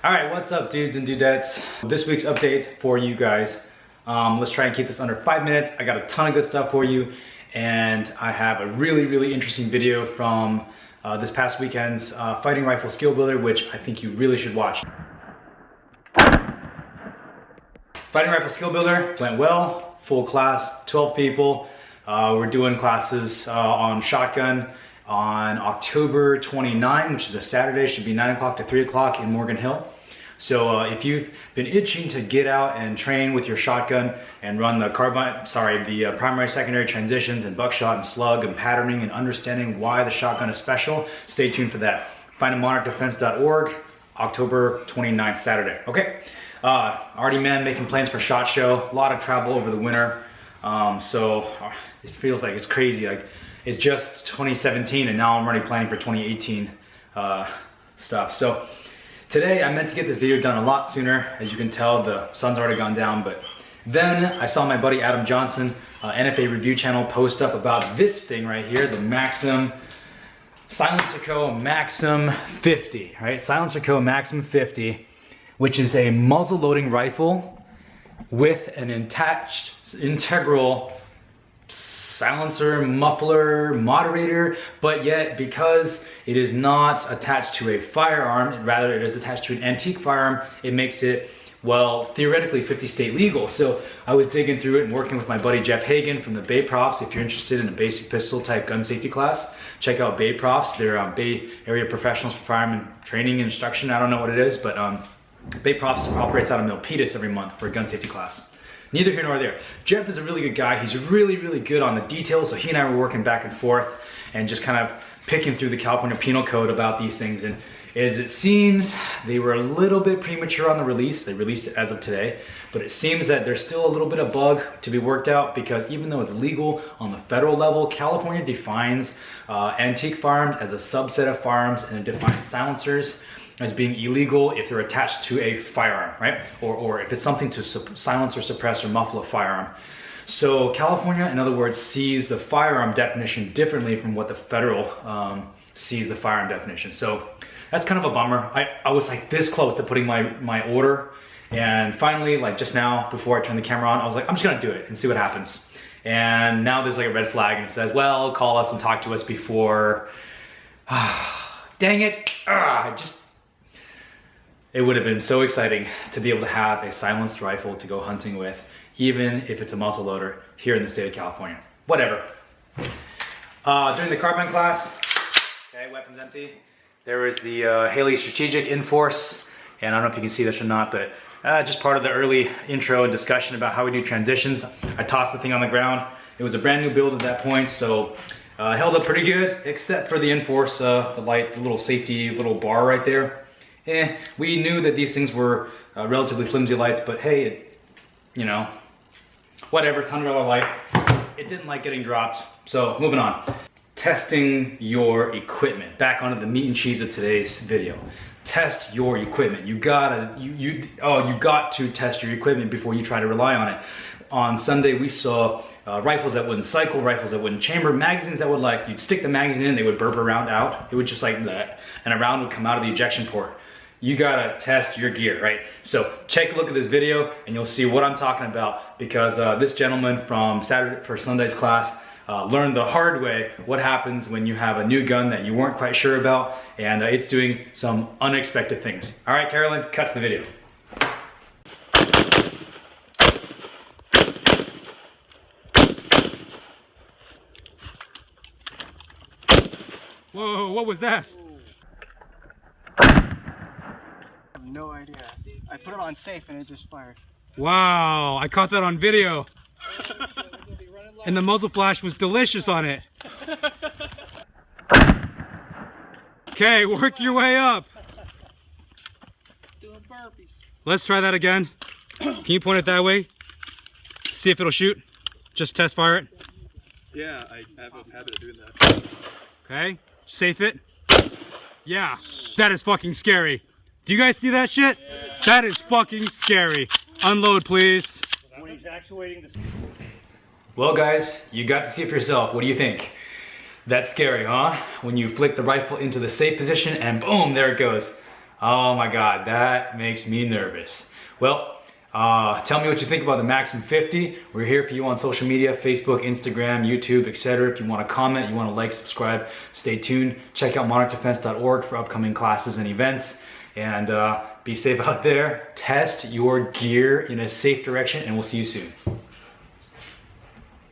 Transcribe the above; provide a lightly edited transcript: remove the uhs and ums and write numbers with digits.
Alright, what's up dudes and dudettes? This week's update for you guys. Let's try and keep this under 5 minutes. I got a ton of good stuff for you, and I have a really interesting video from this past weekend's fighting rifle skill builder, which I think you really should watch. Fighting rifle skill builder went well, full class, 12 people. We're doing classes on shotgun on October 29, which is a Saturday. Should be 9 o'clock to 3 o'clock in Morgan Hill. So if you've been itching to get out and train with your shotgun and run the primary, secondary transitions and buckshot and slug and patterning and understanding why the shotgun is special, stay tuned for that. Find monarchdefense.org, October 29th, Saturday. Okay. Already making plans for SHOT Show. A lot of travel over the winter. So it feels like it's crazy. Like it's just 2017 and now I'm already planning for 2018 stuff. So today I meant to get this video done a lot sooner. As you can tell, the sun's already gone down, but then I saw my buddy Adam Johnson, NFA review channel, post up about this thing right here, the Maxim, SilencerCo Maxim50, right? SilencerCo Maxim50, which is a muzzle loading rifle with an attached integral silencer, muffler, moderator, but yet because it is not attached to a firearm, rather it is attached to an antique firearm, it makes it, well, theoretically 50 state legal. So I was digging through it and working with my buddy Jeff Hagan from the Bay Profs. If you're interested in a basic pistol type gun safety class, check out Bay Profs. They're Bay Area Professionals for Firearm Training and Instruction. I don't know what it is, but Bay Profs operates out of Milpitas every month for a gun safety class. Neither here nor there. Jeff is a really good guy. He's really good on the details. So he and I were working back and forth and just kind of picking through the California Penal Code about these things. And as it seems, they were a little bit premature on the release. They released it as of today, but it seems that there's still a little bit of bug to be worked out, because even though it's legal on the federal level, California defines antique firearms as a subset of firearms, and it defines silencers as being illegal if they're attached to a firearm, right? Or if it's something to silence or suppress or muffle a firearm. So California, in other words, sees the firearm definition differently from what the federal sees the firearm definition. So that's kind of a bummer. I was like this close to putting my order, and finally, like just now, before I turned the camera on, I was like, I'm just gonna do it and see what happens. And now there's like a red flag and it says, well, call us and talk to us before. Dang it, it would have been so exciting to be able to have a silenced rifle to go hunting with, even if it's a muzzle loader here in the state of California. Whatever. During the carbine class, okay, weapons empty, there was the Haley Strategic Enforce, and I don't know if you can see this or not, but just part of the early intro and discussion about how we do transitions. I tossed the thing on the ground. It was a brand new build at that point, so held up pretty good, except for the Enforce, the little safety little bar right there. We knew that these things were relatively flimsy lights, but hey, you know, whatever, it's $100 light. It didn't like getting dropped, so moving on. Testing your equipment. Back onto the meat and cheese of today's video. Test your equipment. You got to test your equipment before you try to rely on it. On Sunday, we saw rifles that wouldn't cycle, rifles that wouldn't chamber, magazines that would, like, you'd stick the magazine in, they would burp a round out. It would just like that, and a round would come out of the ejection port. You gotta test your gear, right? So take a look at this video and you'll see what I'm talking about, because this gentleman from Sunday's class learned the hard way what happens when you have a new gun that you weren't quite sure about, and it's doing some unexpected things. All right, Carolyn, cut to the video. Whoa, what was that? No idea. I put it on safe and it just fired. Wow, I caught that on video. And the muzzle flash was delicious on it. Okay, work your way up. Doing burpees. Let's try that again. Can you point it that way? See if it'll shoot. Just test fire it. Yeah, I have a habit of doing that. Okay, safe it. Yeah, that is fucking scary. Do you guys see that shit? Yeah. That is fucking scary. Unload, please. When he's actuating the... Well, guys, you got to see it for yourself. What do you think? That's scary, huh? When you flick the rifle into the safe position and boom, there it goes. Oh my God, that makes me nervous. Well, tell me what you think about the Maxim50. We're here for you on social media, Facebook, Instagram, YouTube, etc. If you want to comment, you want to like, subscribe, stay tuned. Check out monarchdefense.org for upcoming classes and events. And be safe out there. Test your gear in a safe direction, and we'll see you soon.